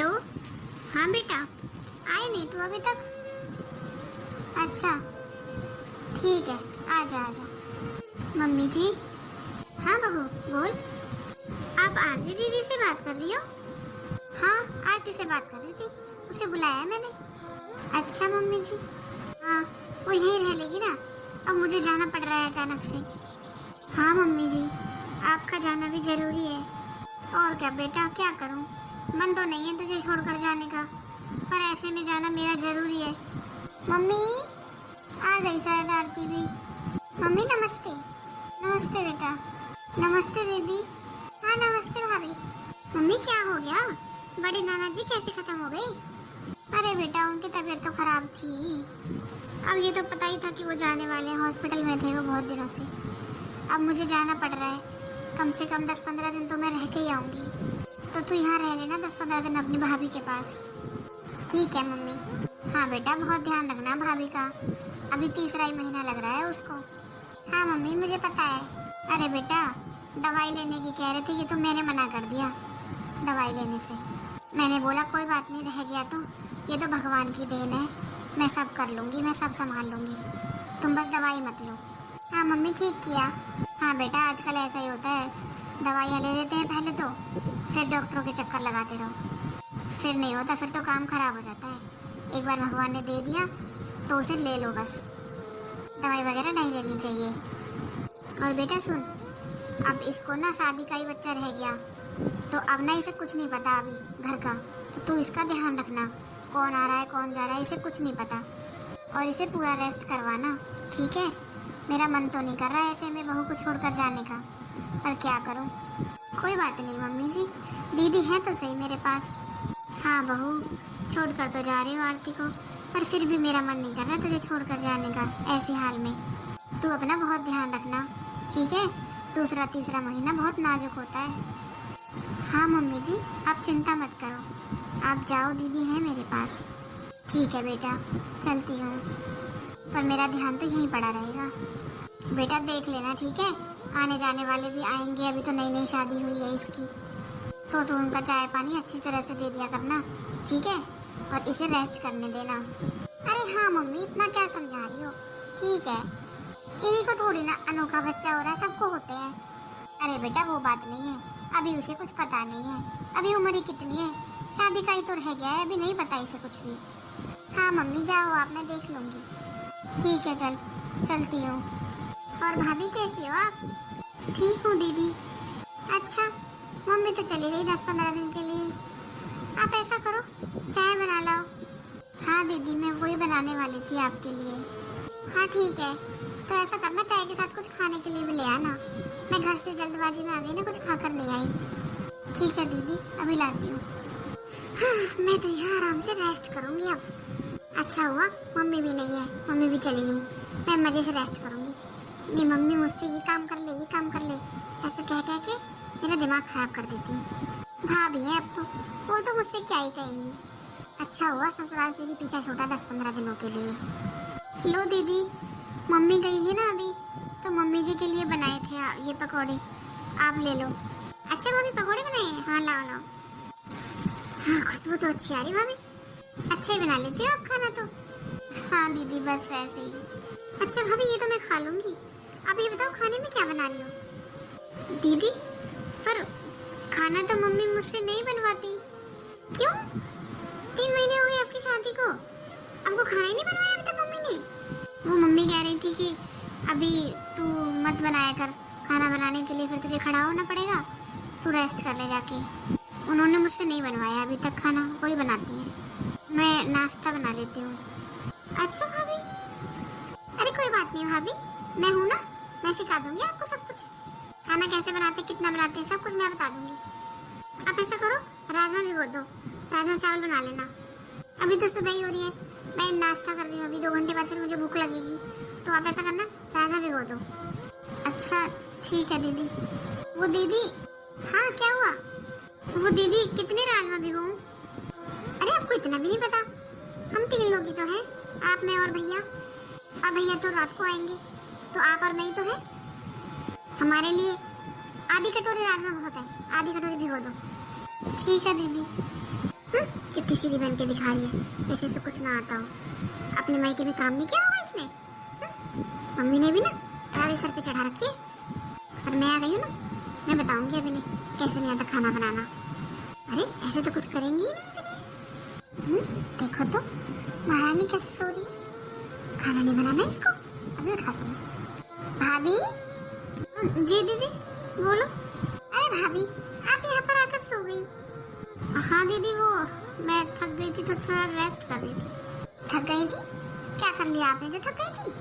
Hello. हाँ बेटा, आए नहीं तू अभी तक? अच्छा ठीक है, आजा आजा। मम्मी जी। हाँ बहू बोल। आप आरती दीदी से बात कर रही हो? हाँ, आरती से बात कर रही थी, उसे बुलाया मैंने। अच्छा मम्मी जी। हाँ, वो यहीं रह लेगी ना, अब मुझे जाना पड़ रहा है अचानक से। हाँ मम्मी जी, आपका जाना भी जरूरी है। और क्या बेटा, क्या करूं, मन तो नहीं है तुझे छोड़कर जाने का, पर ऐसे में जाना मेरा जरूरी है। मम्मी आ गई शायद आरती भी। मम्मी नमस्ते। नमस्ते बेटा। नमस्ते दीदी। हाँ नमस्ते भाभी। मम्मी क्या हो गया, बड़े नाना जी कैसे खत्म हो गए? अरे बेटा, उनकी तबीयत तो खराब थी। अब ये तो पता ही था कि वो जाने वाले हैं, हॉस्पिटल में थे वो बहुत दिनों से। अब मुझे जाना पड़ रहा है, कम से कम 10-15 दिन तो मैं रह के ही आऊंगी। तो तू यहाँ रह लेना 10-15 दिन अपनी भाभी के पास। ठीक है मम्मी। हाँ बेटा, बहुत ध्यान रखना भाभी का, अभी तीसरा ही महीना लग रहा है उसको। हाँ मम्मी मुझे पता है। अरे बेटा, दवाई लेने की कह रही थी कि तो मैंने मना कर दिया दवाई लेने से। मैंने बोला कोई बात नहीं, रह गया तो ये तो भगवान की देन है, मैं सब कर लूँगी, मैं सब संभाल लूँगी, तुम बस दवाई मत लो। हाँ मम्मी ठीक किया। हाँ बेटा, आजकल ऐसा ही होता है, दवाइयाँ ले लेते हैं पहले तो, फिर डॉक्टरों के चक्कर लगाते रहो, फिर नहीं होता, फिर तो काम खराब हो जाता है। एक बार भगवान ने दे दिया तो उसे ले लो बस, दवाई वगैरह नहीं लेनी चाहिए। और बेटा सुन, अब इसको ना शादी का ही बच्चा रह गया, तो अब ना इसे कुछ नहीं पता अभी घर का, तो तू इसका ध्यान रखना, कौन आ रहा है कौन जा रहा है इसे कुछ नहीं पता, और इसे पूरा रेस्ट करवाना, ठीक है? मेरा मन तो नहीं कर रहा है ऐसे में बहू को छोड़कर जाने का, पर क्या करूं? कोई बात नहीं मम्मी जी, दीदी है तो सही मेरे पास। हाँ बहू, छोड़कर तो जा रही हूँ आरती को, पर फिर भी मेरा मन नहीं कर रहा तुझे छोड़कर जाने का ऐसे हाल में। तू अपना बहुत ध्यान रखना, ठीक है? दूसरा तीसरा महीना बहुत नाजुक होता है। हाँ मम्मी जी, आप चिंता मत करो, आप जाओ, दीदी है मेरे पास। ठीक है बेटा, चलती हूँ, पर मेरा ध्यान तो यहीं पड़ा रहेगा। बेटा देख लेना, ठीक है? आने जाने वाले भी आएंगे, अभी तो नई नई शादी हुई है इसकी, तो उनका चाय पानी अच्छी तरह से दे दिया करना, ठीक है? और इसे रेस्ट करने देना। अरे हाँ मम्मी, इतना क्या समझा रही हो, ठीक है? इन्हीं को थोड़ी ना अनोखा बच्चा हो रहा है, सबको होते हैं। अरे बेटा वो बात नहीं है, अभी उसे कुछ पता नहीं है, अभी उम्र ही कितनी है, शादी का ही तो रह गया है, अभी नहीं पता इसे कुछ भी। हाँ मम्मी जाओ आप, मैं देख लूंगी। ठीक है चलती हूँ। और भाभी कैसी हो आप? ठीक हूँ दीदी। अच्छा, मम्मी तो चली गई 10-15 दिन के लिए, आप ऐसा करो चाय बना लाओ। हाँ दीदी, मैं वही बनाने वाली थी आपके लिए। हाँ ठीक है, तो ऐसा करना चाय के साथ कुछ खाने के लिए भी ले आना, मैं घर से जल्दबाजी में आ गई ना, कुछ खाकर नहीं आई। ठीक है दीदी, अभी लाती हूँ। हाँ, मैं तो यहाँ आराम से रेस्ट करूँगी अब। अच्छा हुआ मम्मी भी नहीं है, मम्मी भी चली गई, मैं मजे से रेस्ट करूँगी। मेरी मम्मी मुझसे ये काम कर ले ये काम कर ले ऐसे कह कह के मेरा दिमाग खराब कर देती है। भाभी है अब तो, वो तो मुझसे क्या ही कहेंगी। अच्छा हुआ ससुराल से भी पीछा छूटा 10-15 दिनों के लिए। लो दीदी, मम्मी गई थी ना अभी, तो मम्मी जी के लिए बनाए थे ये पकौड़े, आप ले लो। अच्छा भाभी पकौड़े बनाए? हाँ लाओ लाओ। हाँ खुशबू तो अच्छी आ रही भाभी, अच्छा ही बना लेती हो आप खाना तो। हाँ दीदी बस ऐसे ही। अच्छा भाभी ये तो मैं खा लूंगी, अब ये बताओ खाने में क्या बना रही हो? दीदी पर खाना तो मम्मी मुझसे नहीं बनवाती। क्यों? 3 महीने हो गए आपकी शादी को, आपको खाना ही नहीं बनवाया अभी तक मम्मी ने? वो मम्मी कह रही थी कि अभी तू मत बनाया कर खाना, बनाने के लिए फिर तुझे खड़ा होना पड़ेगा, तू रेस्ट कर ले जाके। उन्होंने मुझसे नहीं बनवाया अभी तक खाना, वही बनाती है, मैं नाश्ता बना लेती हूँ। अच्छा भाभी, अरे कोई बात नहीं भाभी, मैं हूँ ना, मैं सिखा दूंगी आपको सब कुछ, खाना कैसे बनाते कितना बनाते हैं सब कुछ मैं बता दूंगी। आप ऐसा करो, राजमा भिगो दो, राजमा चावल बना लेना। अभी तो सुबह ही हो रही है, मैं नाश्ता कर रही हूँ, अभी 2 घंटे बाद फिर मुझे भूख लगेगी, तो आप ऐसा करना राजमा भिगो दो। अच्छा ठीक है दीदी। वो दीदी, हाँ क्या हुआ? वो दीदी कितने राजमा भिगोऊं? अरे आपको इतना भी नहीं पता, हम 3 लोग ही तो हैं, आप मैं और भैया, और भैया तो रात को आएंगे, तो आप और मैं ही तो है, हमारे लिए आधी कटोरी राजमा बहुत है, आधी कटोरी भिगो दो। ठीक है दीदी। सीधी सीधी बन के दिखा रही है जैसे इसे कुछ ना आता हो। अपने मायके में काम नहीं किया होगा इसने। मम्मी ने भी ना तारे सर पे चढ़ा रखी है। और मैं आ गई हूँ ना, मैं बताऊंगी अभी नहीं कैसे नहीं आता खाना बनाना। अरे ऐसे तो कुछ करेंगी ही नहीं फिर। देखो तो महारानी कैसे सो रही है। खाना नहीं बनाना इसको, अभी उठाती हूँ। भाभी। जी दीदी बोलो। अरे भाभी आप यहाँ पर आकर सो गई। हाँ दीदी वो मैं थक गई थी तो थोड़ा रेस्ट कर रही थी। थक गई थी? क्या कर लिया आपने जो थक गई थी?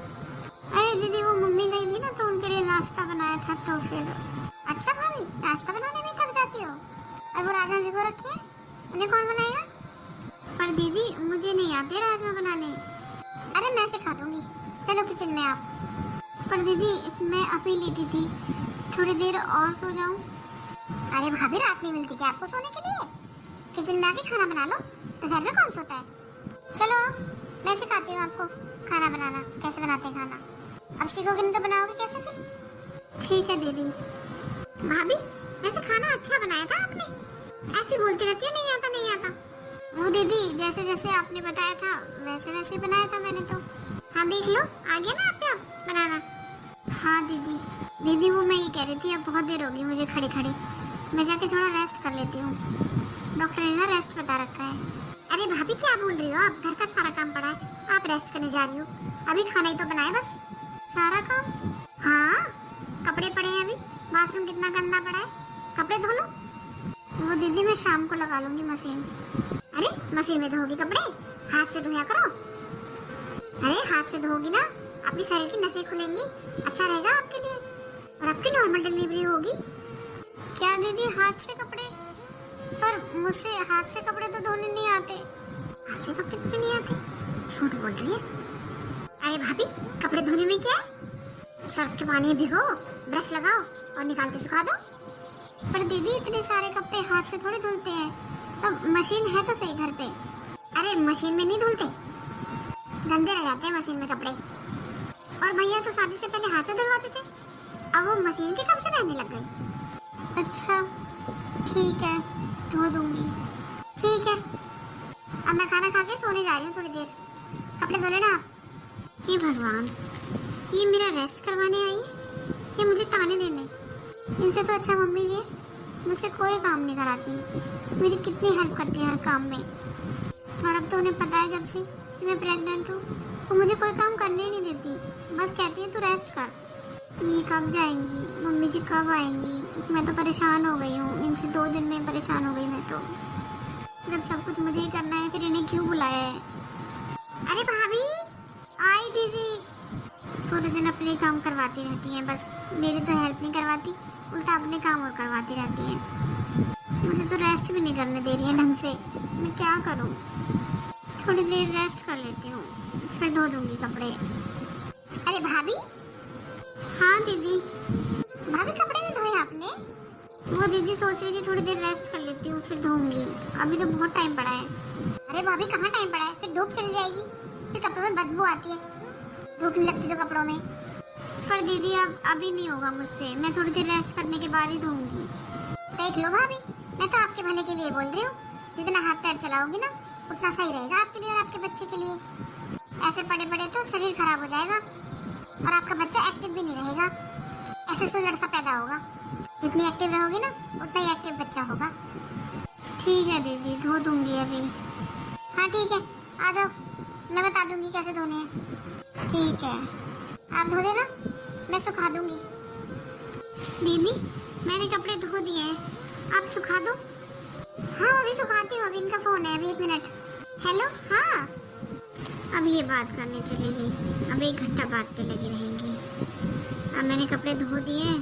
अरे दीदी वो मम्मी गई थी ना तो उनके लिए नाश्ता बनाया था तो फिर। अच्छा भाभी नाश्ता बनाने में थक जाती हो? और वो राजमा भिगो रखी है, उन्हें कौन बनाएगा? पर दीदी मुझे नहीं आते राजमा बनाने। अरे मैं सिखा दूंगी, चलो किचन में आप। पर दीदी मैं अभी लेटी थी, थोड़ी देर और सो जाऊं। अरे भाभी रात नहीं मिलती क्या आपको सोने के लिए? किचन में आके खाना बना लो, तो घर में कौन सोता है। चलो मैं सिखाती हूँ आपको खाना बनाना, कैसे बनाते हैं खाना। अब सीखोगे नहीं तो बनाओगे कैसे फिर? ठीक है दीदी। भाभी वैसे खाना अच्छा बनाया था आपने, ऐसी बोलती रहती है नहीं आता नहीं आता। वो दीदी जैसे जैसे आपने बताया था वैसे वैसे बनाया था मैंने तो। हाँ देख लो आ गया ना आपका बनाना। हाँ दीदी। दीदी वो मैं ये कह रही थी अब बहुत देर होगी मुझे खड़े खड़े, मैं जाके थोड़ा रेस्ट कर लेती हूँ। डॉक्टर ने ना रेस्ट बता रखा है। अरे भाभी क्या बोल रही हो आप, घर का सारा काम पड़ा है, आप रेस्ट करने जा रही हो? अभी खाना ही तो बनाए बस। सारा काम? हाँ कपड़े पड़े हैं अभी, बाथरूम कितना गंदा पड़ा है, कपड़े धो लो। वो दीदी मैं शाम को लगा लूंगी मशीन। अरे मशीन में धोगी कपड़े, हाथ से धोया करो। अरे हाथ से धोगी ना अपनी शरीर की नसें खुलेंगी, अच्छा रहेगा आपके लिए, और आपकी नॉर्मल डिलीवरी होगी। क्या दीदी हाथ से कपड़े? पर मुझसे हाथ से कपड़े तो धोने नहीं आते। हाथ से कपड़े धोने नहीं आते? झूठ बोल रही है। अरे भाभी कपड़े धोने में क्या है, सर्फ के पानी में भिगो, ब्रश लगाओ और निकाल के सुखा दो। पर दीदी इतने सारे कपड़े हाथ से थोड़ी धुलते हैं, अब मशीन है तो सही घर पे। अरे मशीन में नहीं धुलते, गंदे रह जाते हैं मशीन में कपड़े। और भैया तो शादी से पहले हाथ से धुलवाते थे, अब वो मशीन के कब से पहनने लग गई। अच्छा ठीक है धो दूंगी। ठीक है अब मैं खाना खा के सोने जा रही हूँ थोड़ी देर, कपड़े धो लेना आप। हे भगवान ये मेरा रेस्ट करवाने आई है, ये मुझे ताने देने। इनसे तो अच्छा मम्मी जी मुझसे कोई काम नहीं कराती, मेरी कितनी हेल्प करती है हर काम में। और अब तो उन्हें पता है जब से कि मैं प्रेग्नेंट हूँ, वो मुझे कोई काम करने ही नहीं देती, बस कहती है तू रेस्ट कर। ये कब जाएंगी मम्मी जी, कब आएंगी? मैं तो परेशान हो गई हूँ इनसे, 2 दिन में परेशान हो गई मैं तो। जब सब कुछ मुझे ही करना है फिर इन्हें क्यों बुलाया है। अरे भाभी आई दीदी। पूरे दिन अपने काम करवाती रहती हैं, बस मेरी तो हेल्प नहीं करवाती, उल्टा अपने काम और करवाती रहती हैं। मुझे तो रेस्ट भी नहीं करने दे रही है ढंग से, मैं क्या करूं। थोड़ी देर रेस्ट कर लेती हूँ फिर धो दूंगी कपड़े। अरे भाभी। हाँ दीदी। भाभी कपड़े नहीं धोए आपने? वो दीदी सोच रही थी थोड़ी देर रेस्ट कर लेती हूँ फिर धोऊंगी, अभी तो बहुत टाइम पड़ा है। अरे भाभी कहाँ टाइम पड़ा है, फिर धूप चली जाएगी, फिर कपड़ों में बदबू आती है, धूप नहीं लगती तो कपड़ों में। पर दीदी अब अभी नहीं होगा मुझसे, मैं थोड़ी देर रेस्ट करने के बाद ही धोऊंगी। देख लो भाभी मैं तो आपके भले के लिए बोल रही हूँ, जितना हाथ पैर चलाओगी ना उतना सही रहेगा आपके लिए और आपके बच्चे के लिए। ऐसे पड़े पड़े तो शरीर खराब हो जाएगा और आपका बच्चा एक्टिव भी नहीं रहेगा, ऐसे सुलड़ सा पैदा होगा। जितनी एक्टिव रहोगी ना उतना ही एक्टिव बच्चा होगा। ठीक है दीदी धो दूंगी अभी। हाँ ठीक है आ जाओ, मैं बता दूंगी कैसे धोने हैं। ठीक है आप धो देना, मैं सुखा दूंगी। दीदी मैंने कपड़े धो दिए हैं, आप सुखा दो। हाँ अभी सुखाती हूँ, अभी इनका फोन है, अभी 1 मिनट। हेलो हाँ अब ये बात करने चली गई, अब 1 घंटा बात पे लगी रहेंगी। अब मैंने कपड़े धो दिए,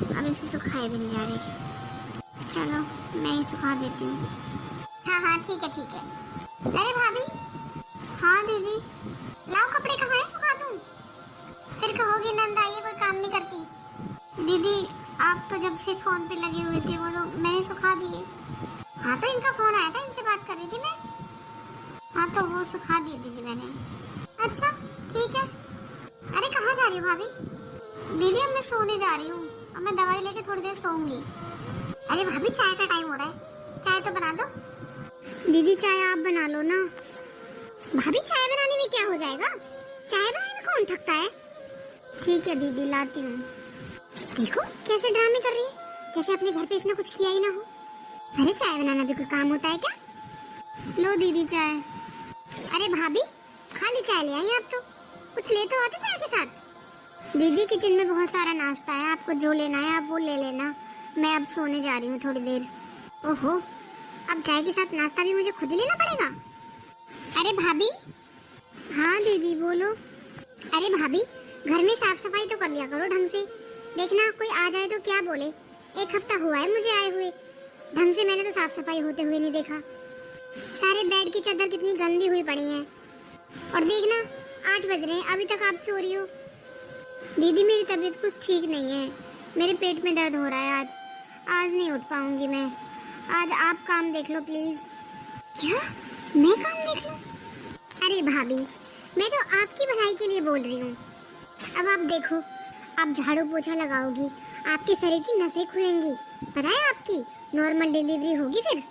अब इनसे सुखाए भी नहीं जा रही। चलो मैं ही सुखा देती हूँ। हाँ हाँ ठीक है ठीक है। अरे भाभी। हाँ दीदी। लाओ कपड़े कहाँ हैं, सुखा दूँ? फिर कहोगी नंद आई है कोई काम नहीं करती। दीदी आप तो जब से फोन पे लगे हुए थे वो तो मैंने सुखा दिए। हाँ तो इनका फोन आया था, इनसे बात कर रही थी मैं। हाँ तो वो सुखा दिए दीदी मैंने। अच्छा ठीक है। अरे कहाँ जा रही हो भाभी? दीदी अब मैं सोने जा रही हूँ, अब मैं दवाई लेके थोड़ी देर सोऊंगी। अरे भाभी चाय का टाइम हो रहा है, चाय तो बना दो। दीदी चाय आप बना लो ना। भाभी चाय बनाने में क्या हो जाएगा, चाय बनाने में कौन थकता है। ठीक है दीदी लाती हूँ। देखो कैसे ड्रामे कर रही है, जैसे अपने घर पे इसने कुछ किया ही ना हो। अरे चाय बनाना भी कोई काम होता है क्या। लो दीदी चाय। अरे भाभी खाली चाय ले आई आप तो, कुछ ले तो आते चाय के साथ। दीदी किचन में बहुत सारा नाश्ता है, आपको जो लेना है आप वो ले लेना, मैं अब सोने जा रही हूँ थोड़ी देर। ओहो, अब चाय के साथ नाश्ता भी मुझे खुद ही लेना पड़ेगा। अरे भाभी। हाँ दीदी बोलो। अरे भाभी घर में साफ सफाई तो कर लिया करो ढंग से, देखना कोई आ जाए तो क्या बोले। 1 हफ्ता हुआ है मुझे आए हुए, ढंग से मैंने तो साफ सफाई होते हुए नहीं देखा। सारे बेड की चादर कितनी गंदी हुई पड़ी है, और देखना 8 बज रहे हैं अभी तक आप सो रही हो। दीदी मेरी तबीयत कुछ ठीक नहीं है, मेरे पेट में दर्द हो रहा है। आज नहीं उठ पाऊंगी मैं, आज आप काम देख लो प्लीज। क्या मैं काम देख लूं? अरे भाभी मैं तो आपकी भलाई के लिए बोल रही हूँ। अब आप देखो, आप झाड़ू पोछा लगाओगी, आपके शरीर की नसें खुलेंगी, पता है आपकी नॉर्मल डिलीवरी होगी फिर।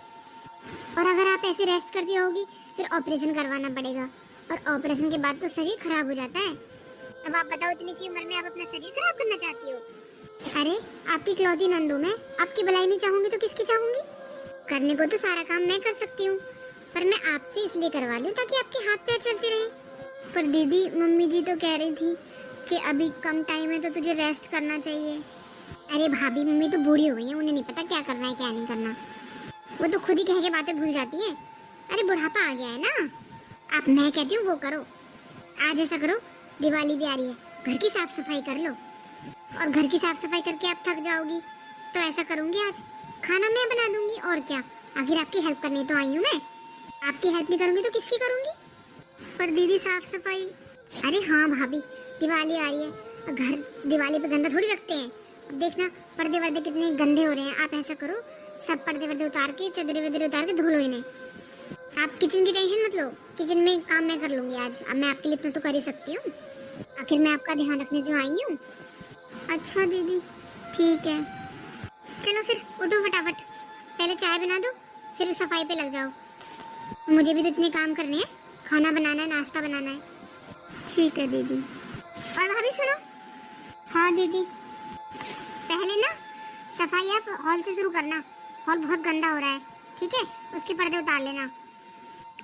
और अगर आप ऐसे रेस्ट करती रहोगी फिर ऑपरेशन करवाना पड़ेगा, और ऑपरेशन के बाद तो शरीर खराब हो जाता है। अब आप बताओ इतनी सी उम्र में आप अपना शरीर खराब करना चाहती हो। अरे आपकी इकलौती नंदू मैं, आपकी भलाई नहीं चाहूंगी तो किसकी चाहूंगी। करने को तो सारा काम मैं कर सकती हूँ, पर मैं आपसे इसलिए करवा लूँ ताकि आपके हाथ पैर चलते रहे। पर दीदी मम्मी जी तो कह रही थी कि अभी कम टाइम है तो तुझे रेस्ट करना चाहिए। अरे भाभी मम्मी तो बूढ़ी हो गई है, उन्हें नहीं पता क्या करना है क्या नहीं करना, वो तो खुद ही कह के बातें भूल जाती है। अरे बुढ़ापा आ गया है ना, आप मैं कहती हूँ वो करो। आज ऐसा करो, दिवाली भी आ रही है, घर की साफ सफाई कर लो। और घर की साफ सफाई करके आप थक जाओगी तो ऐसा करूंगी, आज खाना मैं बना दूंगी। और क्या, आखिर आपकी हेल्प करने तो आई हूँ मैं, आपकी हेल्प नहीं करूंगी तो किसकी करूंगी। पर दीदी साफ सफाई। अरे हाँ भाभी दिवाली आ रही है, घर दिवाली पे गंदा थोड़ी रखते हैं। अब देखना पर्दे वर्दे कितने गंदे हो रहे हैं, आप ऐसा करो सब पर्दे वर्दे उतार के चादरे वदरे उतार के धो लो इन्हें। आप किचन की टेंशन मत लो, किचन में काम मैं कर लूंगी आज। अब मैं आपके लिए इतना तो कर ही सकती हूँ, आखिर मैं आपका ध्यान रखने जो आई हूँ। अच्छा दीदी ठीक है, चलो फिर उठो फटाफट, पहले चाय बना दो फिर सफाई पे लग जाओ। मुझे भी तो इतने काम करने हैं, खाना बनाना है, नाश्ता बनाना है। ठीक है दीदी। और भाभी सुनो। हाँ दीदी। पहले ना सफाई आप हॉल से शुरू करना, हॉल बहुत गंदा हो रहा है, ठीक है, उसके पर्दे उतार लेना।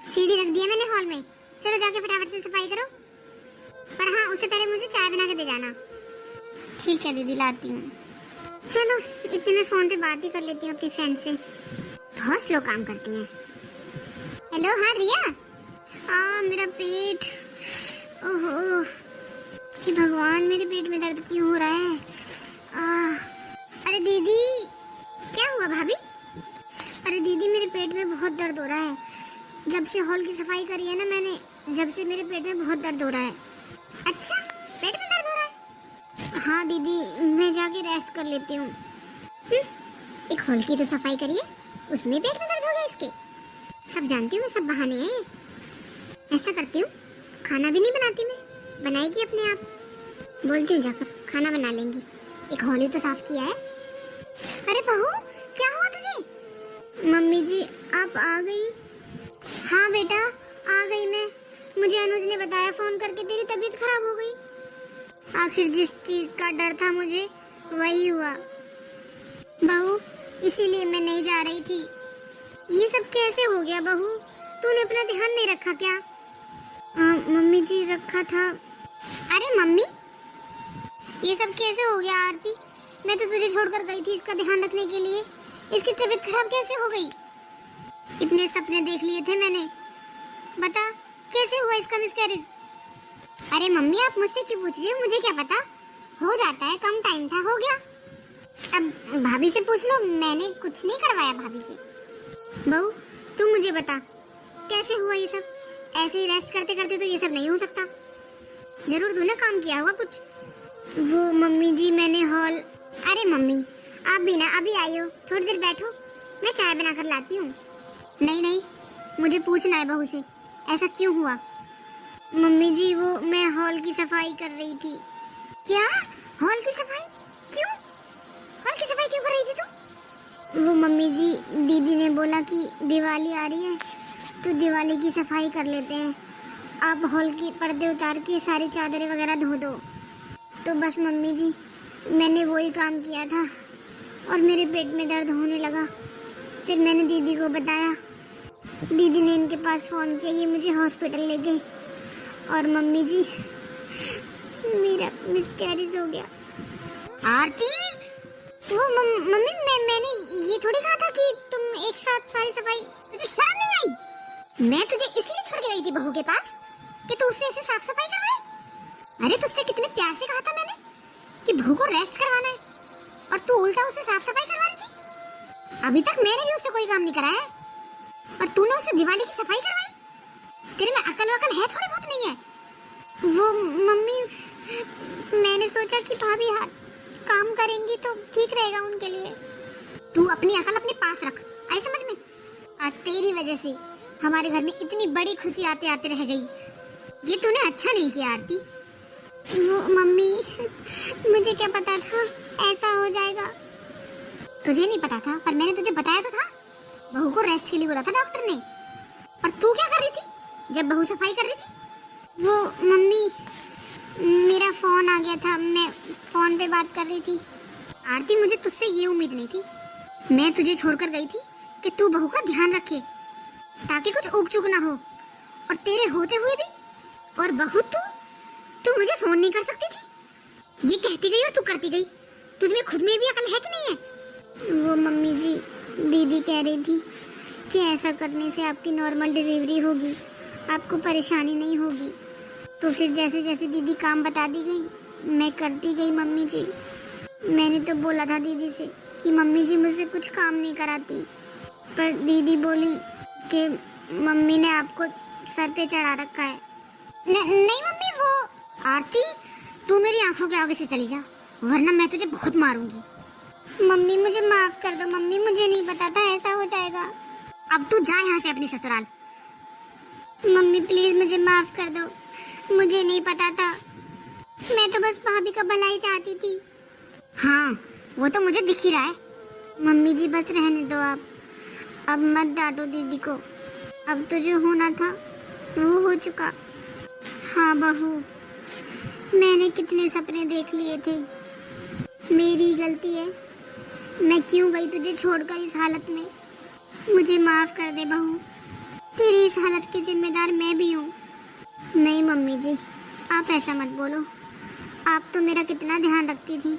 सीढ़ी रख दिया मैंने हॉल में, चलो जाके फटाफट से सफाई करो। पर हाँ उससे पहले मुझे चाय बना के दे जाना। ठीक है दीदी लाती हूँ। चलो इतने में फोन पे बात ही कर लेती हूँ अपनी फ्रेंड से, बहुत स्लो काम करती हैं। हेलो हाँ रिया। मेरा पेट, ओहो कि भगवान मेरे पेट में दर्द क्यों हो रहा है। अरे दीदी क्या हुआ भाभी। अरे दीदी मेरे पेट में बहुत दर्द हो रहा है, जब से हॉल की सफाई करी है ना मैंने, जब से मेरे पेट में बहुत दर्द हो रहा है। अच्छा पेट में दर्द हो रहा है। हाँ दीदी मैं जाके रेस्ट कर लेती हूँ। एक हॉल की तो सफाई करिए, उसमें पेट में दर्द हो गया इसके। सब जानती हूँ मैं, सब बहाने हैं। ऐसा करती हूँ खाना भी नहीं बनाती मैं, बनाएगी अपने आप। बोलती हूँ जाकर खाना बना लेंगी, एक हॉल ही तो साफ किया है। अरे बहू क्या हुआ तुझे। मम्मी जी आप आ गई। हाँ बेटा आ गई मैं, मुझे अनुज ने बताया फोन करके तेरी तबीयत खराब हो गई। आखिर जिस चीज का डर था मुझे वही हुआ बहू, इसीलिए मैं नहीं जा रही थी। ये सब कैसे हो गया बहू, तूने अपना ध्यान नहीं रखा क्या। मम्मी जी रखा था। अरे मम्मी ये सब कैसे हो गया आरती, मैं तो तुझे छोड़कर गई थी इसका ध्यान रखने के लिए, इसकी तबीयत खराब कैसे हो गई। इतने सपने देख लिए थे मैंने, बता कैसे हुआ इसका मिसकैरेज। अरे मम्मी आप मुझसे क्यों पूछ रही हो, मुझे क्या पता, हो जाता है, कम टाइम था हो गया। अब भाभी से पूछ लो, मैंने कुछ नहीं करवाया भाभी से। बहू तू मुझे बता कैसे हुआ ये सब, ऐसे ही रेस्ट करते करते तो ये सब नहीं हो सकता, जरूर तूने काम किया होगा कुछ। वो मम्मी जी मैंने हॉल। अरे मम्मी आप भी ना अभी आई हो, थोड़ी देर बैठो, मैं चाय बना कर लाती हूँ। नहीं नहीं मुझे पूछना है बहू से ऐसा क्यों हुआ। मम्मी जी वो मैं हॉल की सफाई कर रही थी। क्या हॉल की सफाई, क्यों हॉल की सफाई क्यों कर रही थी तू। वो मम्मी जी दीदी ने बोला कि दिवाली आ रही है तो दिवाली की सफाई कर लेते हैं। आप हॉल के पर्दे उतार के सारी चादरें वगैरह धो दो। तो बस मम्मी जी, मैंने वही काम किया था और मेरे पेट में दर्द होने लगा। फिर मैंने दीदी को बताया, दीदी ने इनके पास फ़ोन किया, ये मुझे हॉस्पिटल ले गई और मम्मी जी मेरा मिसकैरेज हो गया। आरती, वो मम्मी मैंने ये थोड़ी कहा था कि तुम एक साथ सारी सफाई, तुझे शर्म नहीं आई? मैं तुझे इसलिए छोड़ के गई थी बहू के पास कि तू उससे ऐसे साफ सफाई करवाए। अरे तुझसे कितने प्यार से कहा था मैंने कि बहू को रेस्ट करवाना है और तू उल्टा उससे साफ सफाई करवा रही थी। अभी तक मैंने भी उससे कोई काम नहीं कराया है और तूने उससे दिवाली की सफाई करवाई। तेरे में अकल वकल है थोड़ी बहुत नहीं है? वो मम्मी, मैंने सोचा कि भाभी काम करेंगी तो ठीक रहेगा उनके लिए। तू अपनी अकल अपने पास रख, आई समझ में? आज तेरी वजह से हमारे घर में इतनी बड़ी खुशी आते आते रह गई। ये तूने अच्छा नहीं किया आरती। वो मम्मी, मुझे क्या पता था ऐसा हो जाएगा। तुझे नहीं पता था, पर मैंने तुझे बताया तो था। बहू को रेस्ट के लिए बोला था डॉक्टर ने। और तू क्या कर रही थी जब बहू सफाई कर रही थी? वो मम्मी, मेरा फोन आ गया था, मैं फोन पे बात कर रही थी। आरती, मुझे तुझसे ये उम्मीद नहीं थी। मैं तुझे छोड़कर गई थी कि तू बहू का ध्यान रखे ताकि कुछ उग चुक ना हो, और तेरे होते हुए भी। और बहू, तू मुझे फोन नहीं कर सकती थी? ये कहती गई और तू करती गई। तुझमें खुद में भी अकल है कि नहीं है? वो मम्मी जी, दीदी कह रही थी कि ऐसा करने से आपकी नॉर्मल डिलीवरी होगी, आपको परेशानी नहीं होगी। तो फिर जैसे जैसे दीदी काम बताती गई मैं करती गई मम्मी जी। मैंने तो बोला था दीदी से कि मम्मी जी मुझसे कुछ काम नहीं कराती, पर दीदी बोली कि मम्मी ने आपको सर पे चढ़ा रखा है। नहीं मम्मी, वो आरती, तू मेरी आंखों के आगे से चली जा वरना मैं तुझे बहुत मारूंगी। मम्मी मुझे माफ कर दो मम्मी, मुझे नहीं पता था ऐसा हो जाएगा। अब तू जा यहाँ से अपनी ससुराल। मम्मी प्लीज मुझे माफ कर दो, मुझे नहीं पता था। मैं तो बस भाभी का भलाई चाहती थी। हाँ, वो तो मुझे दिख ही रहा है। मम्मी जी बस रहने दो आप, अब मत डांटो दीदी को। अब तो जो होना था वो हो चुका। हाँ बहू, मैंने कितने सपने देख लिए थे, मेरी गलती है। मैं क्यों गई तुझे छोड़कर इस हालत में? मुझे माफ कर दे बहू, तेरी इस हालत की जिम्मेदार मैं भी हूँ। नहीं मम्मी जी, आप ऐसा मत बोलो। आप तो मेरा कितना ध्यान रखती थी,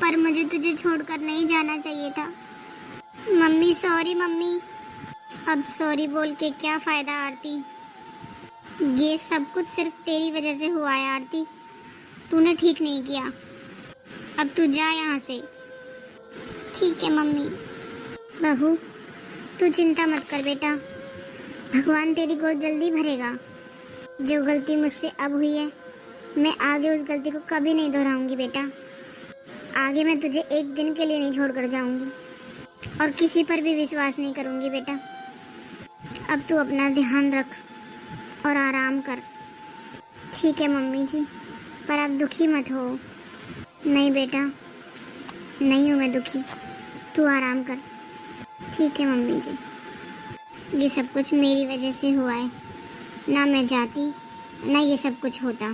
पर मुझे तुझे छोड़कर नहीं जाना चाहिए था। Mummy sorry mummy. अब सॉरी बोल के क्या फायदा आरती? ये सब कुछ सिर्फ तेरी वजह से हुआ है आरती, तूने ठीक नहीं किया। अब तू जा यहाँ से। ठीक है मम्मी। बहू, तू चिंता मत कर बेटा, भगवान तेरी गोद जल्दी भरेगा। जो गलती मुझसे अब हुई है, मैं आगे उस गलती को कभी नहीं दोहराऊंगी बेटा। आगे मैं तुझे एक दिन के लिए नहीं छोड़कर जाऊंगी और किसी पर भी विश्वास नहीं करूंगी बेटा। अब तू अपना ध्यान रख और आराम कर। ठीक है मम्मी जी, पर आप दुखी मत हो। नहीं बेटा, नहीं हूँ मैं दुखी, तू आराम कर। ठीक है मम्मी जी, ये सब कुछ मेरी वजह से हुआ है। ना मैं जाती, ना ये सब कुछ होता।